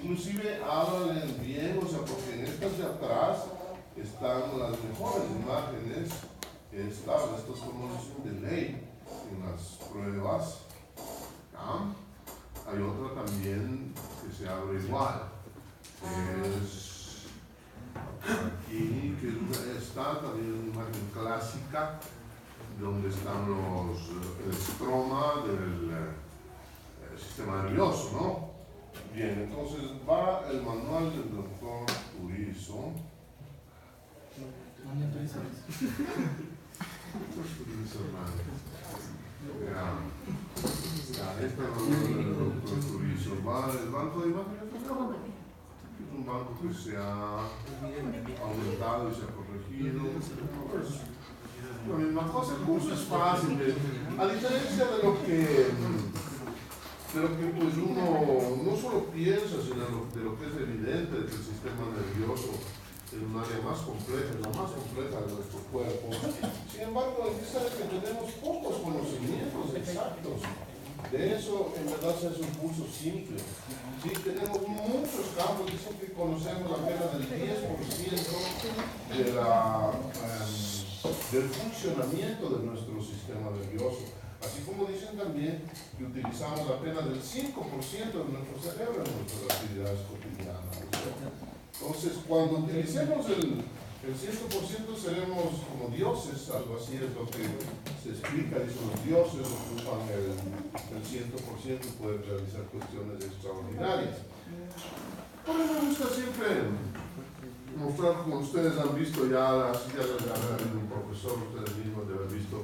inclusive háblale bien, o sea, porque en estas de atrás están las mejores imágenes estables, estos como de ley en las pruebas. ¿Ah? Hay otra también que se abre igual, es aquí, que está también una imagen clásica donde están el estroma del sistema nervioso, ¿no? Bien, entonces va el manual del doctor Turizo. Este es el manual del doctor Turizo. Va el banco de imágenes. Es un banco que se ha aumentado y se ha corregido. Pues, la misma cosa, el curso es fácil, a diferencia de lo que pues uno no solo piensa, sino de lo que es evidente, de que el sistema nervioso es un área más compleja, la más compleja de nuestro cuerpo. Sin embargo, hay que saber que tenemos pocos conocimientos exactos. De eso, en verdad, es un curso simple. Sí, tenemos muchos campos, dicen que conocemos apenas del 10% del funcionamiento de nuestro sistema nervioso. Así como dicen también que utilizamos apenas el 5% de nuestro cerebro en nuestras actividades cotidianas. Entonces, cuando utilicemos el 100% seremos como dioses, algo así es lo que se explica, dicen los dioses ocupan el 100% y pueden realizar cuestiones extraordinarias. Por eso me gusta siempre mostrar, como ustedes han visto ya un profesor, ustedes mismos deben haber visto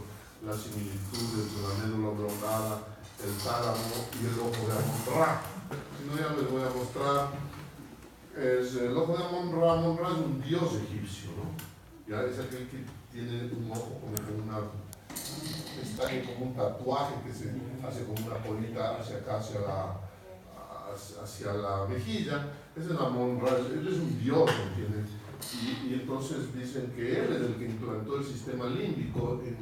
las similitudes de la médula oblongada, el tálamo y el ojo de Amon-Ra. Si no, ya les voy a mostrar. El ojo de Amon-Ra, Amon-Ra es un dios egipcio, ¿no? Ya es aquel que tiene un ojo como como un tatuaje que se hace como una colita hacia acá, hacia la mejilla. Ese es el Amon-Ra, él es un dios, ¿entiendes? Y entonces dicen que él es el que implantó el sistema límbico en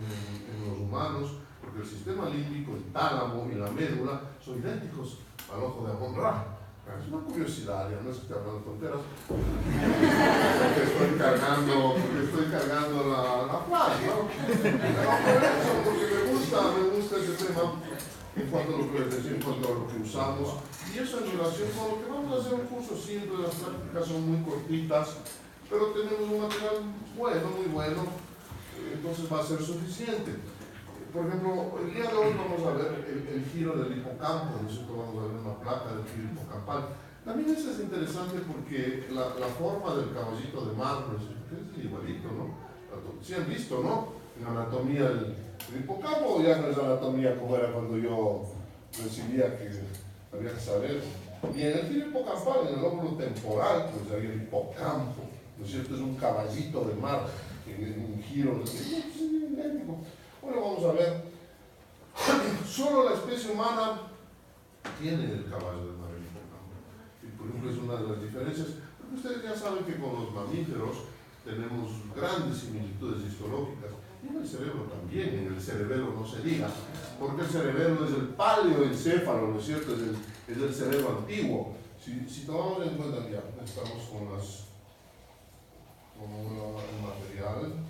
los humanos, porque el sistema límbico, el tálamo y la médula son idénticos al ojo de Amon-Ra. Es una curiosidad, ya no es que estoy hablando de tonteras, porque estoy cargando la frase, ¿no? Pero por eso, porque me gusta ese tema en cuanto a lo que les decía, en cuanto a lo que usamos, y eso en relación con lo que vamos a hacer un curso simple, las prácticas son muy cortitas, pero tenemos un material bueno, muy bueno, entonces va a ser suficiente. Por ejemplo, el día de hoy vamos a ver el giro del hipocampo, nosotros vamos a ver una placa del giro hipocampal. También eso es interesante porque la forma del caballito de mar es igualito, ¿no? Sí han visto, ¿no? En anatomía el hipocampo, ya no es anatomía como era cuando yo recibía que había que saber. Y en el giro hipocampal, en el lóbulo temporal, pues hay el hipocampo, ¿no es cierto? Es un caballito de mar en un giro, es idéntico. Bueno, vamos a ver. Solo la especie humana tiene el caballo de mar en el hipocampo. Y por ejemplo, es una de las diferencias. Porque ustedes ya saben que con los mamíferos tenemos grandes similitudes histológicas. Y en el cerebro también, en el cerebelo no se diga. Porque el cerebelo es el paleoencéfalo, ¿no es cierto? Es el cerebro antiguo. Si tomamos en cuenta, ya estamos con el material.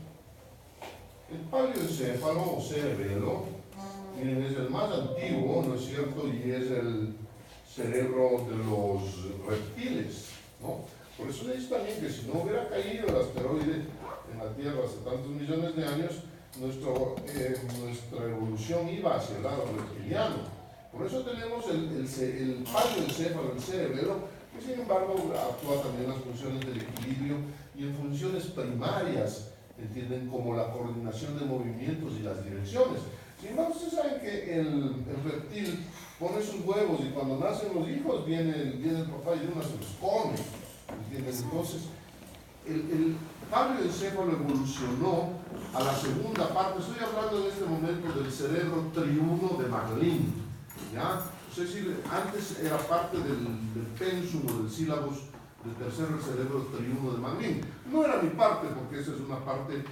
El paleoencéfalo o cerebelo, miren, es el más antiguo, ¿no es cierto? Y es el cerebro de los reptiles, ¿no? Por eso dice también que si no hubiera caído el asteroide en la Tierra hace tantos millones de años, nuestra evolución iba hacia el lado reptiliano. Por eso tenemos el paleoencéfalo, el cerebelo, que sin embargo actúa también en las funciones del equilibrio y en funciones primarias, ¿entienden? Como la coordinación de movimientos y las direcciones. Sin embargo, ustedes saben que el reptil pone sus huevos y cuando nacen los hijos viene el papá y de una se los come, ¿entienden? Entonces, el paleoencéfalo evolucionó a la segunda parte. Estoy hablando en este momento del cerebro triuno de Maglin, ¿ya? O sea, antes era parte del pensum o del sílabus del tercero, el cerebro triuno de Maglin. No era mi parte, porque esa es una parte.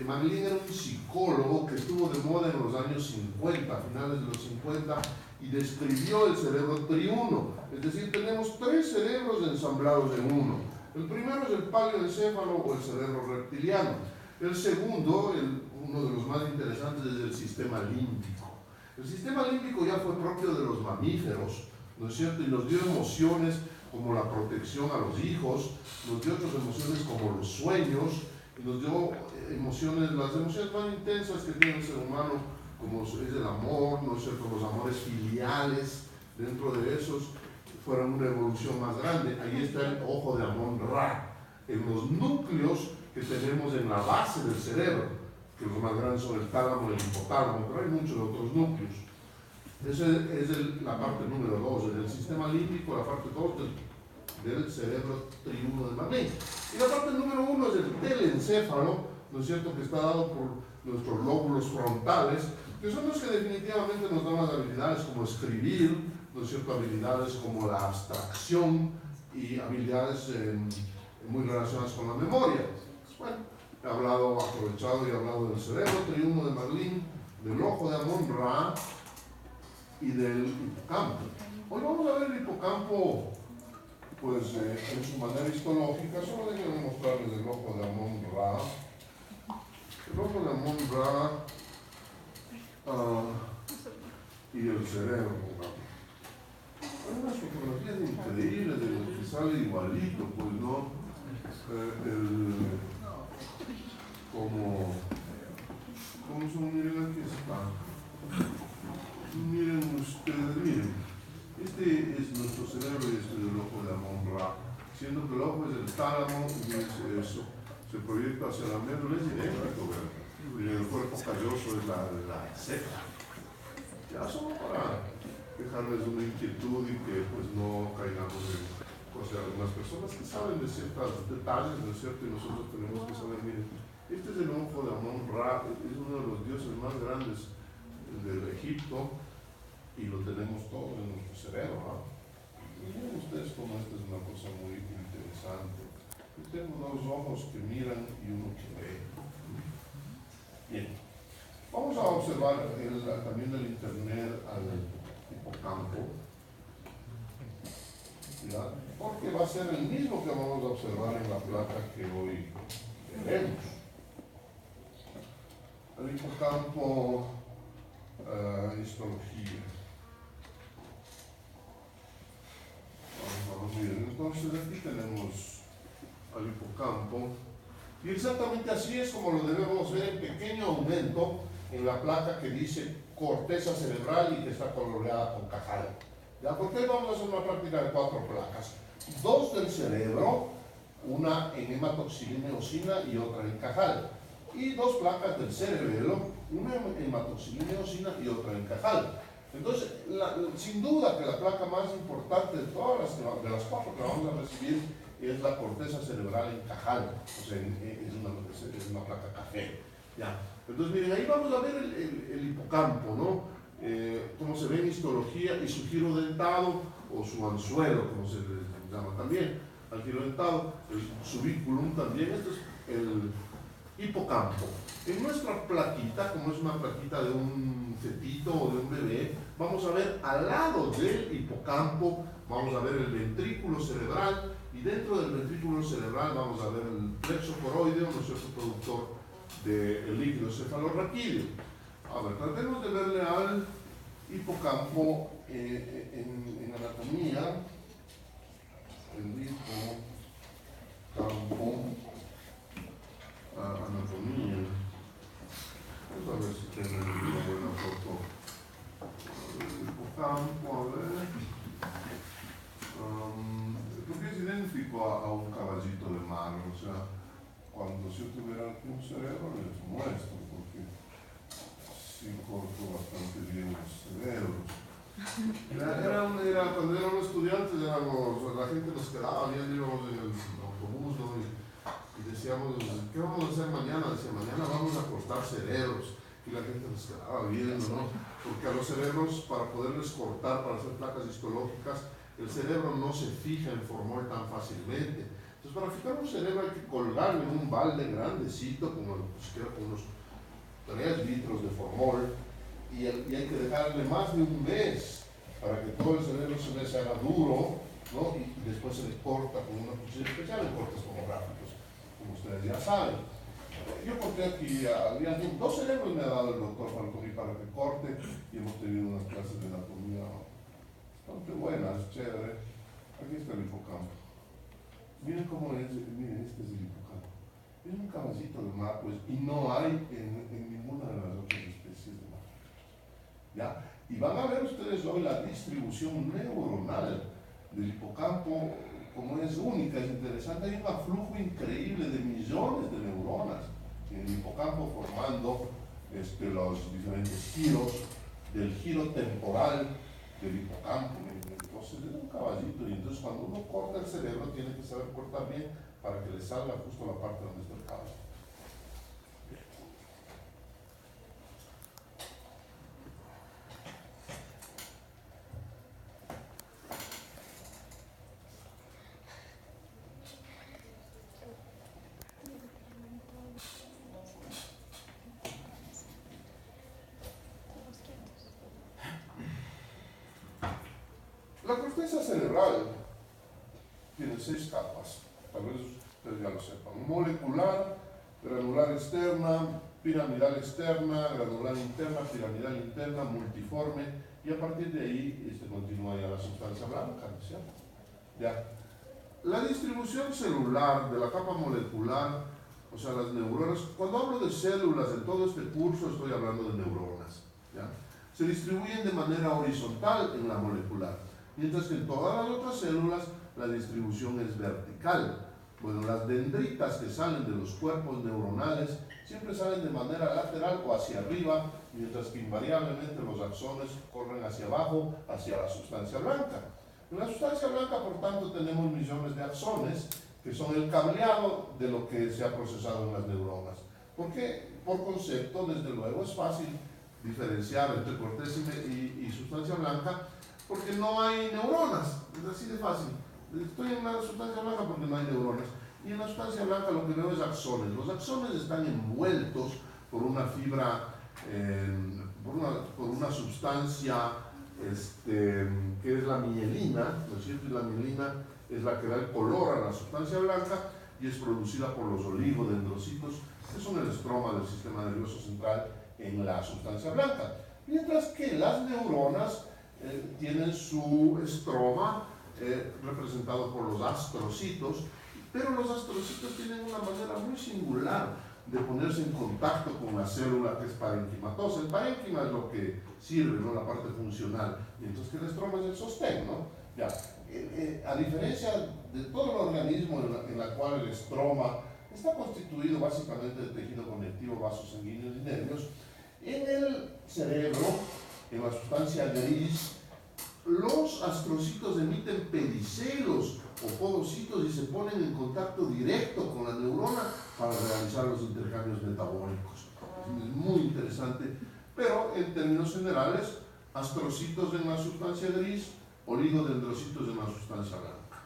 Maglin era un psicólogo que estuvo de moda en los años 50, a finales de los 50, y describió el cerebro triuno. Es decir, tenemos tres tres cerebros ensamblados en uno. El primero es el paleoencéfalo o el cerebro reptiliano. El segundo, uno de los más interesantes, es el sistema límbico. El sistema límbico ya fue propio de los mamíferos, ¿no es cierto? Y nos dio emociones como la protección a los hijos, nos dio otras emociones como los sueños, y nos dio emociones, las emociones más intensas que tiene el ser humano, como es el amor, ¿no es cierto? Los amores filiales, dentro de esos fueron una evolución más grande. Ahí está el ojo de Amon-Ra, en los núcleos que tenemos en la base del cerebro, que los más grandes son el tálamo y el hipotálamo, pero hay muchos otros núcleos. Esa es la parte número 2, en el sistema límbico, la parte 2 del cerebro triuno de Marlin. Y la parte número 1 es el telencéfalo, ¿no es cierto?, que está dado por nuestros lóbulos frontales, que son los que definitivamente nos dan las habilidades como escribir, ¿no es cierto?, habilidades como la abstracción y habilidades muy relacionadas con la memoria. Bueno, he aprovechado y hablado del cerebro triuno de Marlin, del ojo de Amon-Ra y del hipocampo. Hoy vamos a ver el hipocampo pues, en su manera histológica. Solo déjenme mostrarles el ojo de Amon-Ra. El ojo de Amon-Ra y el cerebro. Hay unas fotografías increíbles de lo que sale igualito, pues no. ¿Cómo son? Miren, aquí está. Miren ustedes, miren. Este es nuestro cerebro y este es el ojo de Amon-Ra. Siendo que el ojo es el tálamo y eso se proyecta hacia la médula, es idéntico, ¿verdad? Y el cuerpo calloso es la ceja. Ya solo para dejarles una inquietud y que pues no caigamos en cosas. Algunas personas que saben de ciertos detalles, ¿no es cierto? Y nosotros tenemos que saber, miren, este es el ojo de Amon-Ra, es uno de los dioses más grandes del Egipto y lo tenemos todo en nuestro cerebro, ¿no? Y miren ustedes cómo esta es una cosa muy interesante. Yo tengo dos ojos que miran y uno que ve. Bien, vamos a observar también el internet al hipocampo, ¿ya? Porque va a ser el mismo que vamos a observar en la placa que hoy veremos. El hipocampo, histología. Vamos bien, entonces aquí tenemos al hipocampo. Y exactamente así es como lo debemos ver, en pequeño aumento en la placa que dice corteza cerebral y que está coloreada con cajal. ¿Ya? Porque vamos a hacer una práctica de 4 placas. 2 del cerebro, una en hematoxilina eosina y otra en cajal. Y 2 placas del cerebelo, una en hematoxilina eosina y otra en cajal. Entonces, sin duda que la placa más importante de todas las 4 que vamos a recibir es la corteza cerebral en cajal, o sea, es una placa café. ¿Ya? Entonces, miren, ahí vamos a ver el hipocampo, ¿no? Cómo se ve en histología y su giro dentado o su anzuelo, como se le llama también, al giro dentado, el subiculum también. Este es el hipocampo. En nuestra plaquita, como es una plaquita de un fetito o de un bebé, vamos a ver al lado del hipocampo, vamos a ver el ventrículo cerebral, y dentro del ventrículo cerebral vamos a ver el plexo coroideo, ¿no es cierto?, productor del líquido cefalorraquídeo. A ver, tratemos de verle al hipocampo en anatomía. El hipocampo, anatomía. Vamos a ver si tenemos una buena foto. El hipocampo, a ver. Porque es idéntico a un caballito de mar, o sea, cuando yo tuviera un cerebro les muestro, porque sí corto bastante bien los cerebros. Cuando éramos estudiantes, la gente nos quedaba bien, íbamos en el autobús, ¿no? Y decíamos, ¿qué vamos a hacer mañana? Decía, mañana vamos a cortar cerebros. Y la gente nos quedaba viendo, ¿no? Porque a los cerebros, para poderles cortar, para hacer placas histológicas, el cerebro no se fija en formol tan fácilmente. Entonces, para fijar un cerebro hay que colgarlo en un balde grandecito, con unos 3 litros de formol, y hay que dejarle más de un mes para que todo el cerebro se haga duro ¿no? Y después se le corta con una cuchilla especial en cortes tomográficos, como ustedes ya saben. Yo corté aquí, había 2 cerebros me ha dado el doctor Falconi para que corte, y hemos tenido unas clases de anatomía bastante buenas, chévere. Aquí está el hipocampo. Miren cómo es, miren, este es el hipocampo. Es un caballito de mar, pues, y no hay en ninguna de las otras especies de mar. ¿Ya? Y van a ver ustedes hoy la distribución neuronal del hipocampo, como es única, es interesante. Hay un aflujo increíble de millones de neuronas en el hipocampo formando los diferentes giros del giro temporal del hipocampo. Entonces es un caballito, y entonces cuando uno corta el cerebro tiene que saber cortar bien para que le salga justo la parte donde está el caballo. La corteza cerebral tiene 6 capas, tal vez ustedes ya lo sepan: molecular, granular externa, piramidal externa, granular interna, piramidal interna, multiforme, y a partir de ahí continúa ya la sustancia blanca, ¿no es cierto? Ya. La distribución celular de la capa molecular, o sea, las neuronas, cuando hablo de células en todo este curso estoy hablando de neuronas, ¿ya? Se distribuyen de manera horizontal en la molecular, mientras que en todas las otras células la distribución es vertical. Bueno, las dendritas que salen de los cuerpos neuronales siempre salen de manera lateral o hacia arriba, mientras que invariablemente los axones corren hacia abajo, hacia la sustancia blanca. En la sustancia blanca, por tanto, tenemos millones de axones, que son el cableado de lo que se ha procesado en las neuronas. Porque, por concepto, desde luego, es fácil diferenciar entre corteza y sustancia blanca, porque no hay neuronas, es así de fácil. Estoy en la sustancia blanca porque no hay neuronas, y en la sustancia blanca lo que veo es axones. Los axones están envueltos por una fibra, por una sustancia que es la mielina, ¿no es cierto? Y la mielina es la que da el color a la sustancia blanca y es producida por los oligodendrocitos, que son el estroma del sistema nervioso central en la sustancia blanca. Mientras que las neuronas tienen su estroma representado por los astrocitos, pero los astrocitos tienen una manera muy singular de ponerse en contacto con la célula, que es parenquimatosa. El parénquima es lo que sirve, ¿no? La parte funcional, mientras que el estroma es el sostén, ¿no? Ya. A diferencia de todo el organismo en la cual el estroma está constituido básicamente de tejido conectivo, vasos sanguíneos y nervios, en el cerebro, en la sustancia gris, los astrocitos emiten pedicelos o podocitos y se ponen en contacto directo con la neurona para realizar los intercambios metabólicos. Es muy interesante, pero en términos generales, astrocitos en la sustancia gris, oligodendrocitos en la sustancia blanca.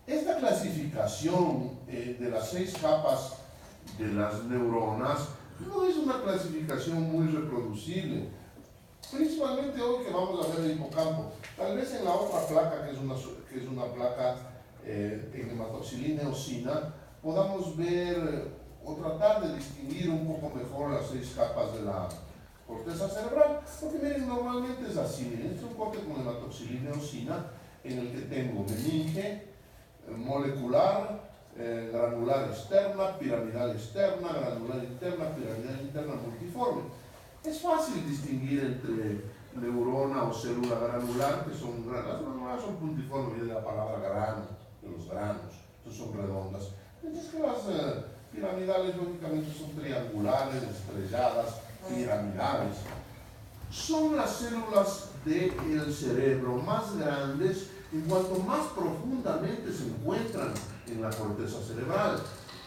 Esta clasificación de las 6 capas de las neuronas no es una clasificación muy reproducible, principalmente hoy que vamos a ver el hipocampo. Tal vez en la otra placa, que es una placa en hematoxilina eosina, podamos ver o tratar de distinguir un poco mejor las 6 capas de la corteza cerebral, porque miren, normalmente es así. Miren, este es un corte con hematoxilina eosina en el que tengo meninge, molecular, granular externa, piramidal externa, granular interna, piramidal interna, multiforme. Es fácil distinguir entre neurona o célula granular, que son las granulares son puntiformes, viene de la palabra grano, de los granos, entonces son redondas. Mientras que las piramidales lógicamente son triangulares, estrelladas, piramidales. Son las células del cerebro más grandes en cuanto más profundamente se encuentran en la corteza cerebral.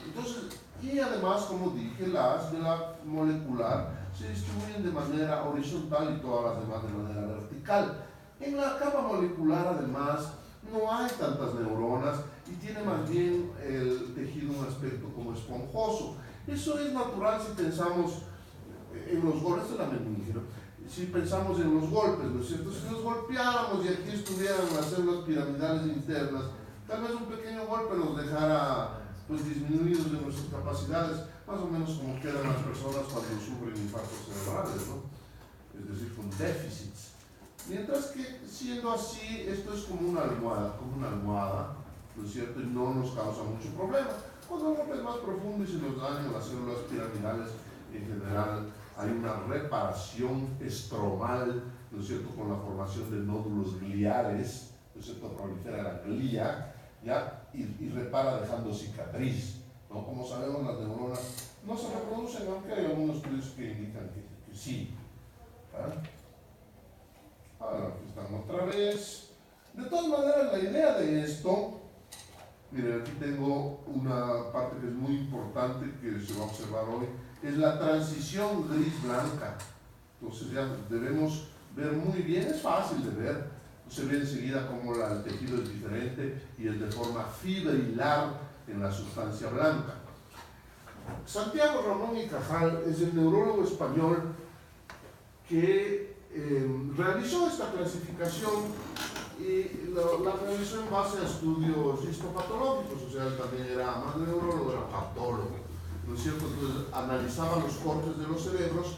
Entonces, y además, como dije, las de la molecular se distribuyen de manera horizontal y todas las demás de manera vertical. En la capa molecular, además, no hay tantas neuronas y tiene más bien el tejido un aspecto como esponjoso. Eso es natural si pensamos en los golpes de la meninge, ¿no? Si pensamos en los golpes, ¿no es cierto? Si nos golpeáramos y aquí estuvieran las células piramidales internas, tal vez un pequeño golpe nos dejara pues disminuidos de nuestras capacidades, más o menos como quedan las personas cuando sufren infartos cerebrales, ¿no? Es decir, con déficits. Mientras que, siendo así, esto es como una almohada, ¿no es cierto? Y no nos causa mucho problema. Cuando el golpe es más profundo y se nos dañan las células piramidales, en general hay una reparación estromal, ¿no es cierto?, con la formación de nódulos gliales, ¿no es cierto?, prolifera la glía, ¿ya? Y repara dejando cicatriz, ¿no? Como sabemos, las neuronas no se reproducen, aunque hay algunos estudios que indican que sí. Ahora, aquí están otra vez. De todas maneras, la idea de esto, miren, aquí tengo una parte que es muy importante que se va a observar hoy, es la transición gris-blanca. Entonces ya debemos ver muy bien, es fácil de ver, se ve enseguida cómo el tejido es diferente y es de forma fibrilar en la sustancia blanca. Santiago Ramón y Cajal es el neurólogo español que realizó esta clasificación y la realizó en base a estudios histopatológicos, o sea, él también era más de neurólogo, era patólogo, ¿no es cierto? Entonces analizaba los cortes de los cerebros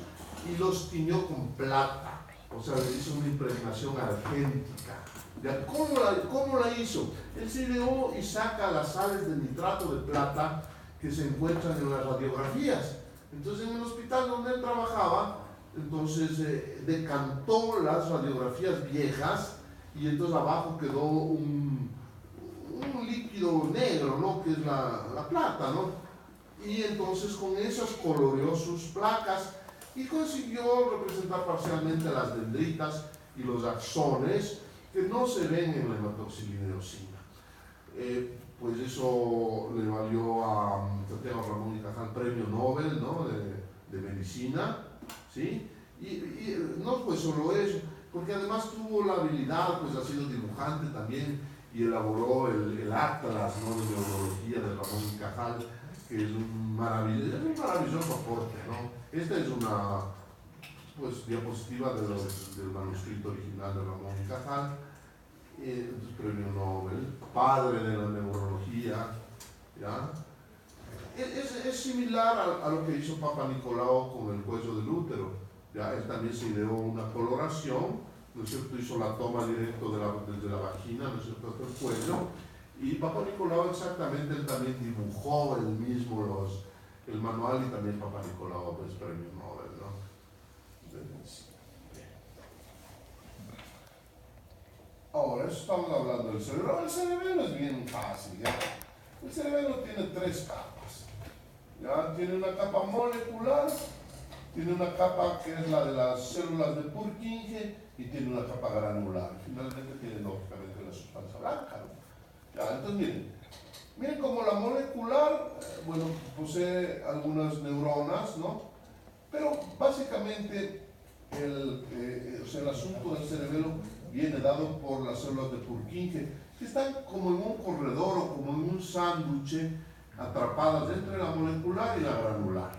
y los tiñó con plata, o sea, le hizo una impregnación argéntica. ¿Cómo la hizo? Él se ideó y saca las sales de nitrato de plata que se encuentran en las radiografías. Entonces, en el hospital donde él trabajaba, entonces decantó las radiografías viejas y entonces abajo quedó un líquido negro, ¿no?, que es la plata, ¿no? Y entonces con esas coloreó sus placas y consiguió representar parcialmente las dendritas y los axones que no se ven en la hematoxilina eosina. Pues eso le valió a Santiago Ramón y Cajal premio Nobel, ¿no?, de medicina, ¿sí? Y no fue solo eso, porque además tuvo la habilidad, pues ha sido dibujante también y elaboró el Atlas, ¿no?, de neurología de Ramón y Cajal, que es un maravilloso aporte, ¿no? Esta es una pues diapositiva del manuscrito original de Ramón y Cajal, premio Nobel, padre de la neurología, ¿ya? Es similar a lo que hizo Papa Nicolau con el cuello del útero, ¿ya? Él también se ideó una coloración, ¿no es cierto? Hizo la toma directa desde la vagina, ¿no es cierto?, hasta el cuello, y Papa Nicolau exactamente, él también dibujó él mismo el manual, y también Papa Nicolau es premio Nobel, ¿no? Ahora, estamos hablando del cerebro. El cerebelo es bien fácil, ¿ya? El cerebelo tiene tres capas, ¿ya? Tiene una capa molecular, tiene una capa que es la de las células de Purkinje y tiene una capa granular. Finalmente tiene lógicamente la sustancia blanca, ¿no? ¿Ya? Entonces miren cómo la molecular, bueno, posee algunas neuronas, ¿no? Pero básicamente o sea, el asunto del cerebelo viene dado por las células de Purkinje, que están como en un corredor o como en un sándwich atrapadas entre la molecular y la granular.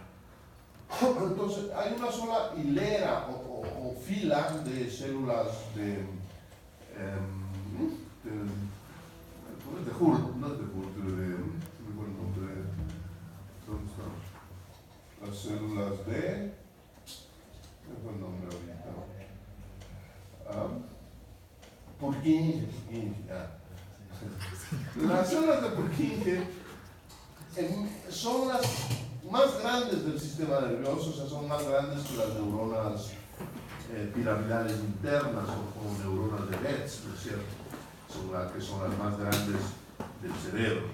Entonces hay una sola hilera o fila de células de Hurt, no es de Hurt, ¿dónde están? Las células de, ¿qué fue el nombre ahorita? Purkinje, ya. Las células de Purkinje son las más grandes del sistema nervioso, o sea, son más grandes que las neuronas piramidales internas o neuronas de Betz, ¿no es cierto? Que son las más grandes del cerebro.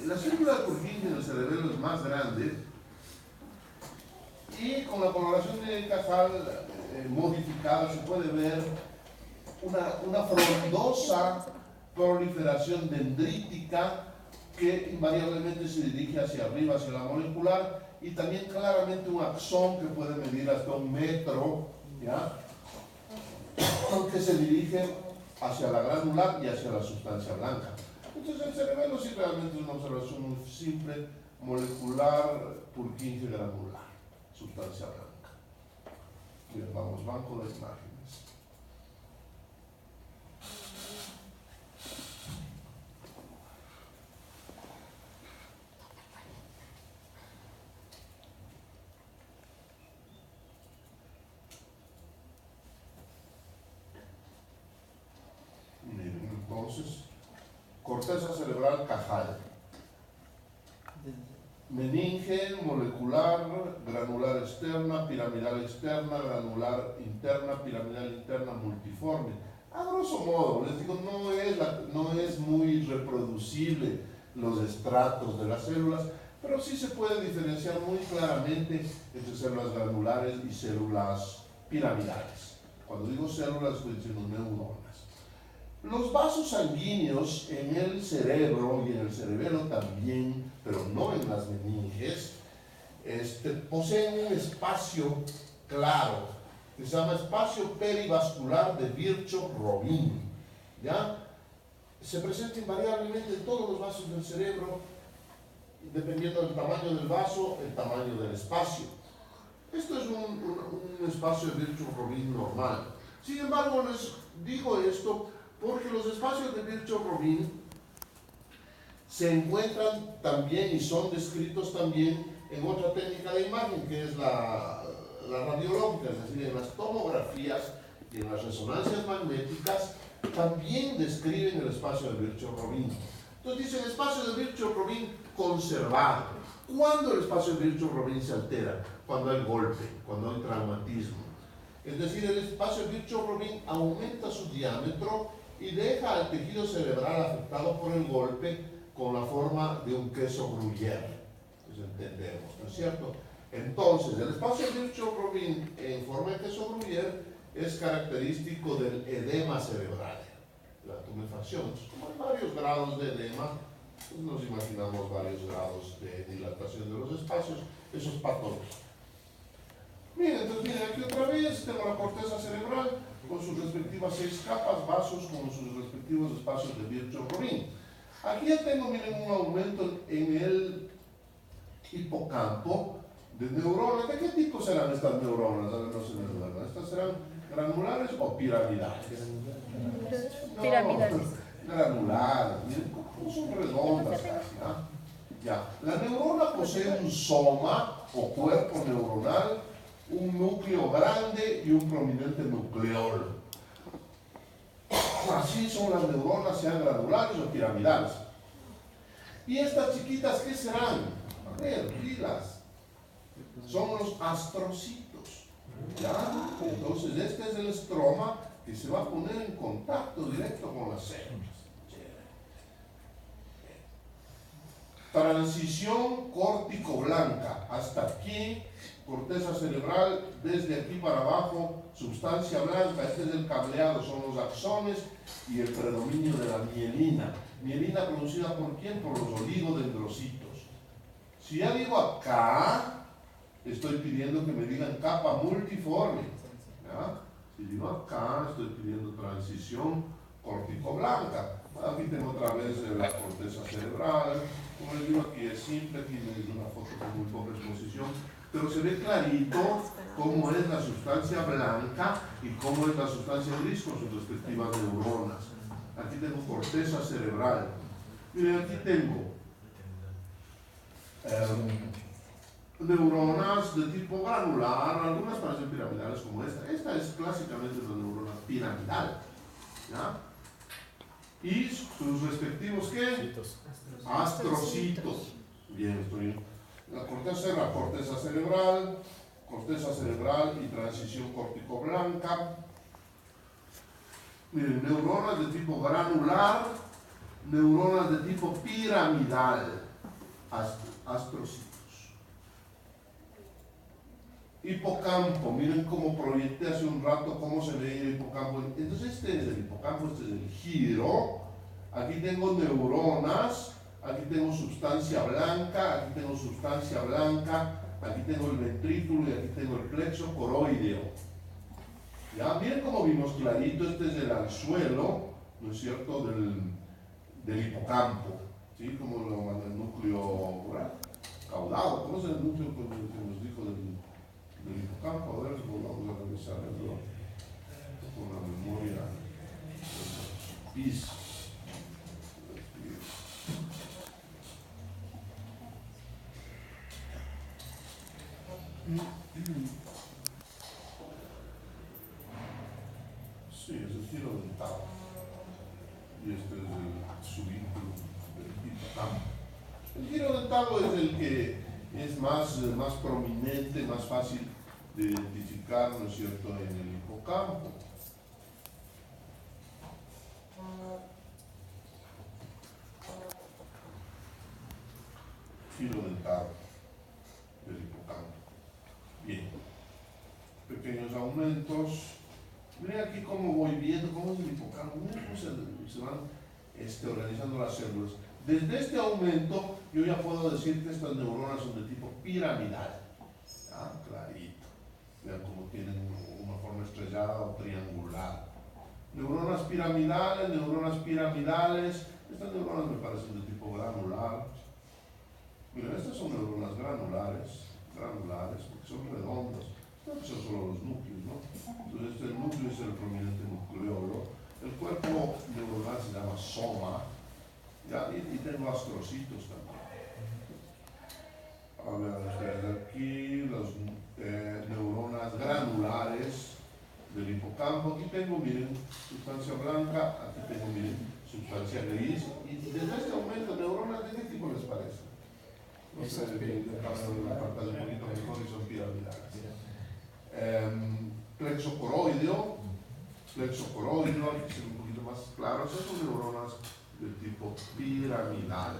La célula de Purkinje en el cerebro es más grande y con la coloración de Cajal modificada se puede ver una frondosa proliferación dendrítica que invariablemente se dirige hacia arriba, hacia la molecular, y también claramente un axón que puede medir hasta 1 metro, ¿ya?, que se dirige hacia la granular y hacia la sustancia blanca. Entonces el cerebelo sí realmente es una observación muy simple, molecular, Purkinje granular, sustancia blanca. Bien, vamos, banco de imágenes. Entonces, corteza cerebral cajal. Meninge molecular, granular externa, piramidal externa, granular interna, piramidal interna, multiforme. A grosso modo, les digo, no es muy reproducible los estratos de las células, pero sí se puede diferenciar muy claramente entre células granulares y células piramidales. Cuando digo células, estoy diciendo neuronas. Los vasos sanguíneos en el cerebro y en el cerebelo también, pero no en las meninges, poseen un espacio claro que se llama espacio perivascular de Virchow-Robin. ¿Ya? Se presenta invariablemente en todos los vasos del cerebro, dependiendo del tamaño del vaso, el tamaño del espacio. Esto es un espacio de Virchow-Robin normal. Sin embargo, les digo esto porque los espacios de Virchow-Robin se encuentran también y son descritos también en otra técnica de imagen, que es la radiológica, es decir, en las tomografías y en las resonancias magnéticas también describen el espacio de Virchow-Robin. Entonces dicen espacio de Virchow-Robin conservado. ¿Cuándo el espacio de Virchow-Robin se altera? Cuando hay golpe, cuando hay traumatismo. Es decir, el espacio de Virchow-Robin aumenta su diámetro y deja al tejido cerebral afectado por el golpe con la forma de un queso gruyère. Pues entendemos, ¿no es cierto? Entonces, el espacio de Virchow-Robin en forma de queso gruyère es característico del edema cerebral, la tumefacción. Como hay varios grados de edema, pues nos imaginamos varios grados de dilatación de los espacios, eso es patológico. Miren, entonces miren aquí otra vez, tengo la corteza cerebral con sus respectivas 6 capas, vasos con sus respectivos espacios de Virchow-Robin. Aquí ya tengo, miren, un aumento en el hipocampo de neuronas. ¿De qué tipo serán estas neuronas? A ver, no se me duerman. ¿Estas serán granulares o piramidales? Piramidales. No, granulares. Miren cómo son redondas casi, ¿ah? Ya. La neurona posee un soma o cuerpo neuronal, un núcleo grande y un prominente nucleolo. Así son las neuronas, sean granulares o piramidales. ¿Y estas chiquitas qué serán? A ver, pilas. Son los astrocitos. ¿Ya? Entonces este es el estroma que se va a poner en contacto directo con las células. Transición córtico-blanca. Hasta aquí, corteza cerebral, desde aquí para abajo, sustancia blanca. Este es el cableado, son los axones y el predominio de la mielina. Mielina producida por ¿quién? Por los oligodendrocitos. Si ya digo acá, estoy pidiendo que me digan capa multiforme. ¿Ya? Si digo acá, estoy pidiendo transición córtico-blanca. Aquí tengo otra vez la corteza cerebral. Como les digo, aquí es simple, aquí es una foto con muy poca exposición, pero se ve clarito cómo es la sustancia blanca y cómo es la sustancia gris con sus respectivas neuronas. Aquí tengo corteza cerebral. Miren, aquí tengo neuronas de tipo granular, algunas parecen piramidales como esta. Esta es clásicamente una neurona piramidal. ¿Ya? Y sus respectivos, ¿qué? Astrocitos. Bien, estoy bien. La corteza cerebral y transición córtico-blanca. Miren, neuronas de tipo granular, neuronas de tipo piramidal, astrocitos. Hipocampo, miren cómo proyecté hace un rato cómo se veía el hipocampo. Entonces este es el hipocampo, este es el giro. Aquí tengo neuronas, aquí tengo sustancia blanca, aquí tengo sustancia blanca, aquí tengo el ventrículo y aquí tengo el plexo coroideo. ¿Ya? Miren cómo vimos clarito, este es el anzuelo, ¿no es cierto?, del hipocampo, ¿sí? Como lo manda el núcleo caudado. ¿Cómo es el núcleo que nos dijo del hipocampo? A ver, vamos a revisarlo con la memoria. PIS. Sí, es el giro dentado. Y este deltado es el que es más prominente, más fácil de identificar, ¿no es cierto?, en el hipocampo. Filo dentado del hipocampo. Bien. Pequeños aumentos. Miren aquí cómo voy viendo, cómo es el hipocampo. Miren cómo se van organizando las células. Desde este aumento, yo ya puedo decir que estas neuronas son de tipo piramidal. ¿Ah? Clarito. Vean cómo tienen una forma estrellada o triangular. Neuronas piramidales. Estas neuronas me parecen de tipo granular. Miren, estas son neuronas granulares, porque son redondas. No son solo los núcleos, ¿no? Entonces, el núcleo es el prominente nucleolo. El cuerpo neuronal se llama soma. ¿Ya? Y tengo astrocitos también. A ver, ustedes aquí, las neuronas granulares del hipocampo. Aquí tengo, miren, sustancia blanca. Aquí tengo, miren, sustancia gris. Y desde este aumento, neuronas, ¿de qué tipo les parece? No sé, la parte un poquito mejor y son piramidales. Plexo coroideo, aquí se ve un poquito más claro. Esas son neuronas de tipo piramidal.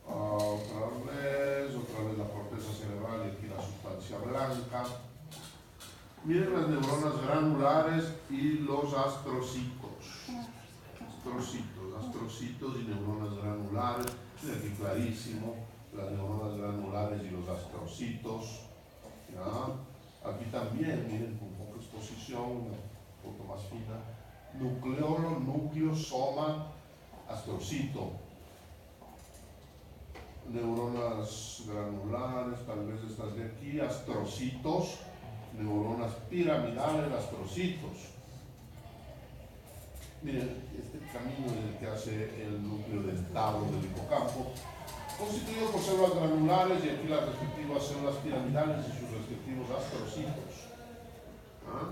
Otra vez la corteza cerebral y aquí la sustancia blanca. Miren las neuronas granulares y los astrocitos. Astrocitos y neuronas granulares. Miren aquí clarísimo, las neuronas granulares y los astrocitos. ¿Ya? Aquí también, miren, con poca exposición, una foto más fina. Nucleolo, núcleo, soma, astrocito. Neuronas granulares, tal vez estas de aquí, astrocitos. Neuronas piramidales, astrocitos. Miren, este camino es el que hace el núcleo dentado del hipocampo, constituido por células granulares y aquí las respectivas células piramidales y sus respectivos astrocitos. ¿Ah?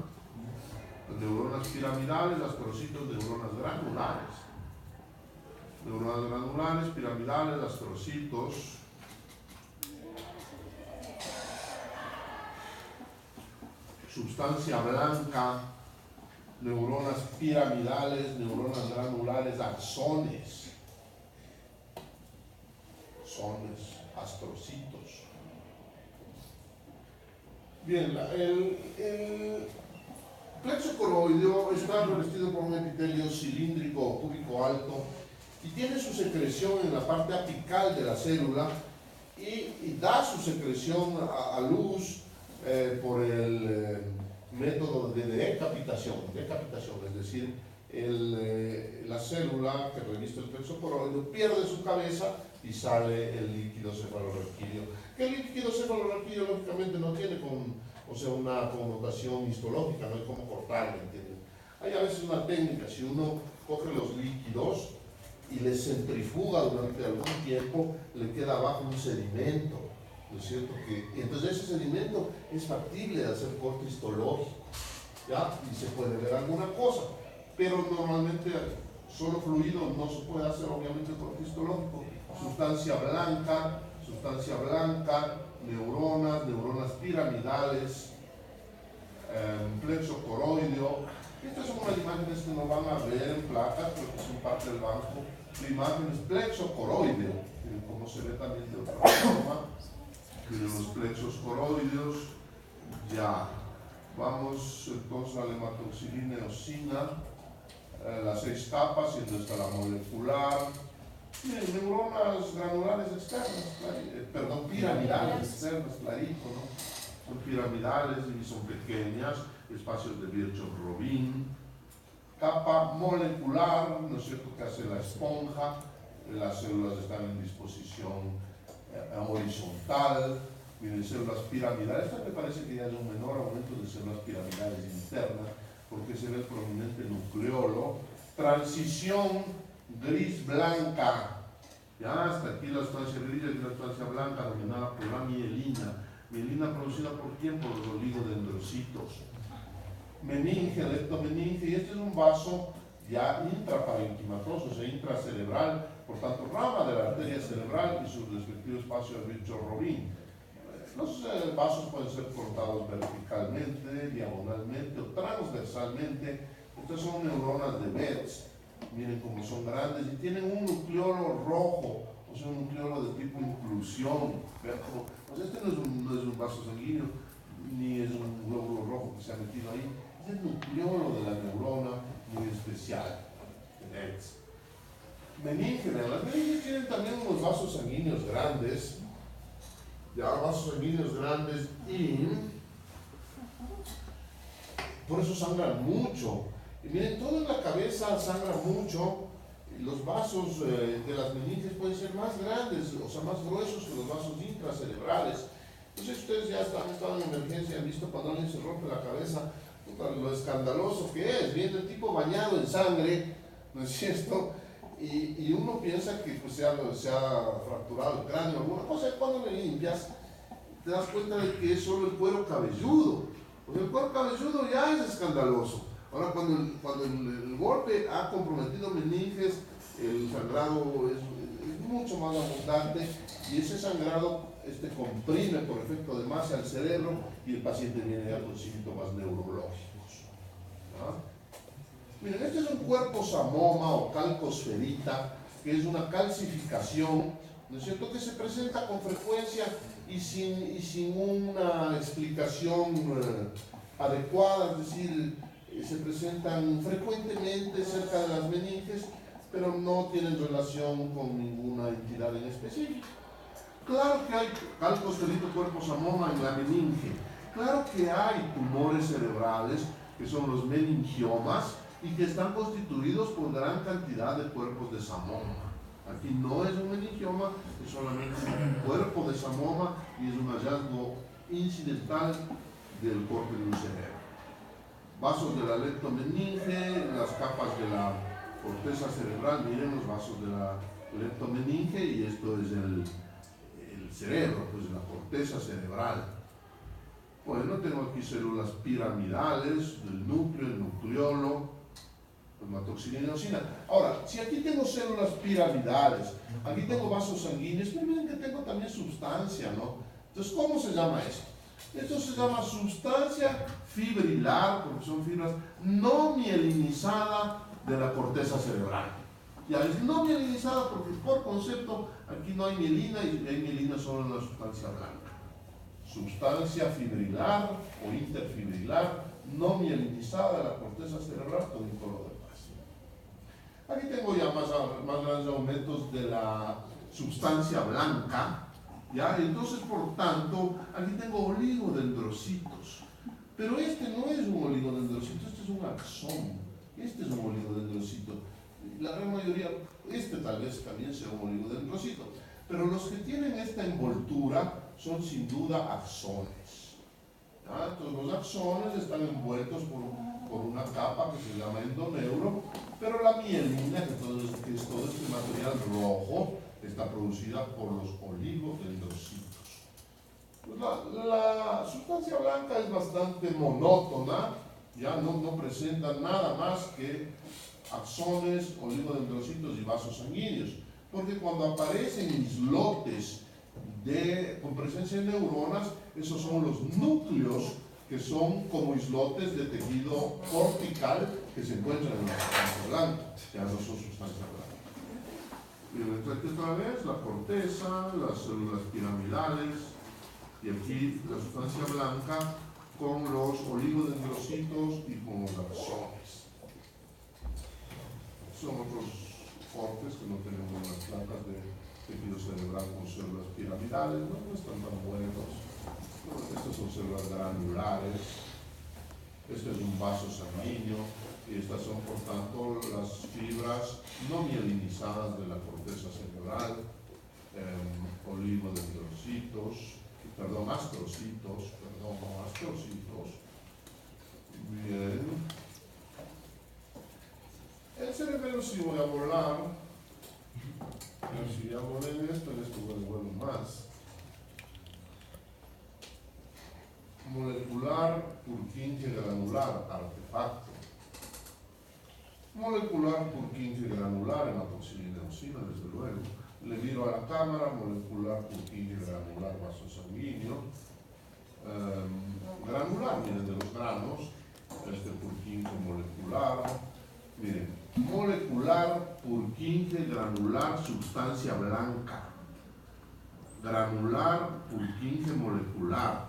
Neuronas piramidales, astrocitos, neuronas granulares. Neuronas granulares, piramidales, astrocitos. Sustancia blanca. Neuronas piramidales, neuronas granulares, axones, astrocitos. Bien, el plexo coroideo está revestido por un epitelio cilíndrico o cúbico alto y tiene su secreción en la parte apical de la célula y da su secreción a luz por el método de decapitación, es decir, la célula que reviste el plexo coroideo pierde su cabeza y sale el líquido cefalorraquídeo. Que el líquido cefalorraquídeo lógicamente no tiene una connotación histológica, no hay cómo cortarlo, ¿entienden? Hay a veces una técnica, si uno coge los líquidos y les centrifuga durante algún tiempo, le queda abajo un sedimento. ¿No es cierto? Entonces ese sedimento es factible de hacer corte histológico, ¿ya? Y se puede ver alguna cosa, pero normalmente solo fluido no se puede hacer obviamente corte histológico. Sustancia blanca, neuronas piramidales, plexo coroideo. Estas son unas imágenes que no van a ver en placas porque son parte del banco de imágenes plexo coroideo, como se ve también de otra forma. Miren los plexos coroideos. Ya vamos entonces a la hematoxilina y eosina, las 6 capas, y entonces está la molecular. Miren, neuronas granulares externas, piramidales externas, clarito, ¿no? Son piramidales y son pequeñas, espacios de Virchow-Robin. Capa molecular, ¿no es cierto?, que hace la esponja. Las células están en disposición horizontal. Miren, células piramidales. Esta me parece que ya es un menor aumento de células piramidales internas, porque se ve el prominente nucleolo. Transición gris-blanca. Ya hasta aquí la sustancia gris y la sustancia blanca, dominada por la mielina. Mielina producida por quién? Por los oligodendrocitos. Meninge, leptomeninge, y este es un vaso ya intraparenquimatosos e intracerebral, por tanto rama de la arteria cerebral y su respectivo espacio de Virchow-Robin. Los vasos pueden ser cortados verticalmente, diagonalmente o transversalmente. Estas son neuronas de Betz. Miren cómo son grandes y tienen un nucleolo rojo, o sea, un nucleolo de tipo inclusión. Vean cómo, pues este no es un vaso sanguíneo, ni es un glóbulo rojo que se ha metido ahí. Es el nucleolo de la neurona muy especial. Meninge, las meninges tienen también unos vasos sanguíneos grandes, ya vasos sanguíneos grandes, y por eso sangran mucho. Y miren, todo en la cabeza sangra mucho. Y los vasos de las meninges pueden ser más grandes, o sea, más gruesos que los vasos intracerebrales. Entonces ustedes ya han estado en emergencia y han visto cuando alguien se rompe la cabeza, lo escandaloso que es, viene el tipo bañado en sangre, ¿no es cierto? Y uno piensa que pues, se ha fracturado el cráneo, alguna cosa, y cuando le limpias, te das cuenta de que es solo el cuero cabelludo. Pues el cuero cabelludo ya es escandaloso. Ahora, cuando el golpe ha comprometido meninges, el sangrado es mucho más abundante y ese sangrado comprime por efecto de masa al cerebro y el paciente viene ya con síntomas neurológicos. ¿No? Miren, este es un cuerpo samoma o calcosferita, que es una calcificación, ¿no es cierto?, que se presenta con frecuencia y sin una explicación adecuada, es decir, se presentan frecuentemente cerca de las meninges, pero no tienen relación con ninguna entidad en específico. Claro que hay calcosferito cuerpo samoma en la meninge, claro que hay tumores cerebrales, que son los meningiomas, y que están constituidos por gran cantidad de cuerpos de samoma. Aquí no es un meningioma, es solamente un cuerpo de samoma y es un hallazgo incidental del corte de un cerebro. Vasos de la leptomeninge, las capas de la corteza cerebral, miren los vasos de la leptomeninge y esto es el cerebro, pues la corteza cerebral. Bueno, tengo aquí células piramidales del núcleo, el nucleolo, la toxina y inosina. Ahora, si aquí tengo células piramidales, aquí tengo vasos sanguíneos, pero miren que tengo también sustancia, ¿no? Entonces, ¿cómo se llama esto? Esto se llama sustancia fibrilar, porque son fibras no mielinizada de la corteza cerebral. Ya es no mielinizada porque por concepto aquí no hay mielina y hay mielina solo en la sustancia blanca. Sustancia fibrilar o interfibrilar no mielinizada de la corteza cerebral con un color de paz. Aquí tengo ya más grandes aumentos de la sustancia blanca, ¿ya? Entonces, por tanto, aquí tengo oligodendrocitos. Pero este no es un oligodendrocito, este es un axón. Este es un oligodendrocito. La gran mayoría, tal vez también sea un oligodendrocito. Pero los que tienen esta envoltura son sin duda axones. ¿Ya? Entonces, los axones están envueltos por una capa que se llama endoneuro, pero la mielina, que es todo este material rojo, está producida por los oligodendrocitos. Pues la sustancia blanca es bastante monótona, ya no presenta nada más que axones, oligodendrocitos y vasos sanguíneos, porque cuando aparecen islotes con presencia de neuronas, esos son los núcleos que son como islotes de tejido cortical que se encuentran en la sustancia blanca, ya no son sustancia blanca. Miren, aquí otra vez la corteza, las células piramidales, y aquí la sustancia blanca con los oligodendrocitos y con los axones. Son otros cortes que no tenemos en las placas de tejido cerebral con células piramidales, no están tan buenos. Estas son células granulares, este es un vaso sanguíneo y estas son por tanto las fibras no mielinizadas de la corteza cerebral, oligodendrocitos, astrocitos. Bien. El cerebelo sí voy a volar, pero si ya volé en esto vuelo más. Molecular, Purkinje granular, artefacto. Molecular Purkinje granular, hematoxilina eosina, desde luego. Le miro a la cámara, molecular Purkinje granular vaso sanguíneo. Granular, miren, de los granos, este Purkinje molecular. Miren, molecular Purkinje granular, sustancia blanca. Granular Purkinje molecular.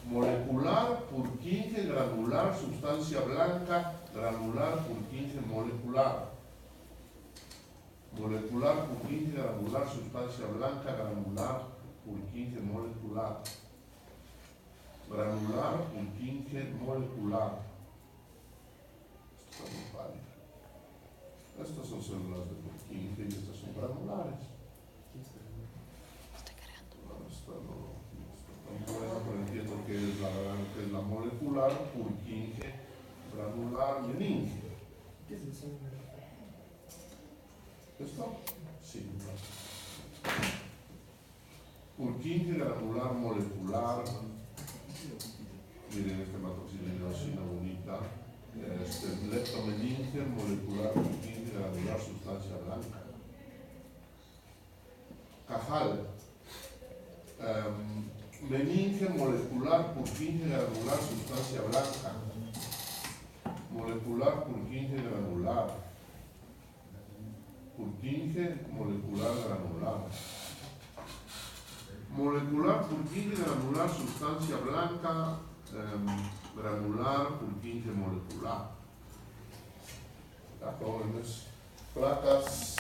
Molecular Purkinje granular, sustancia blanca, granular Purkinje molecular. Molecular Purkinje granular, sustancia blanca, granular Purkinje molecular. Granular Purkinje molecular. Esto está muy pálido. Estas son células de Purkinje y estas son granulares. Bueno, pero entiendo que es la molecular Purkinje granular meninge. ¿Qué es eso? ¿Esto? Sí. Purkinje granular molecular. Miren este hematoxilina eosina bonita. Leptomeninge molecular Purkinje granular, sustancia blanca. Cajal. Meninge molecular Purkinje granular, sustancia blanca. Molecular Purkinje granular. Purkinje molecular granular. Molecular Purkinje granular, sustancia blanca. Granular Purkinje molecular. Ya, jóvenes, placas.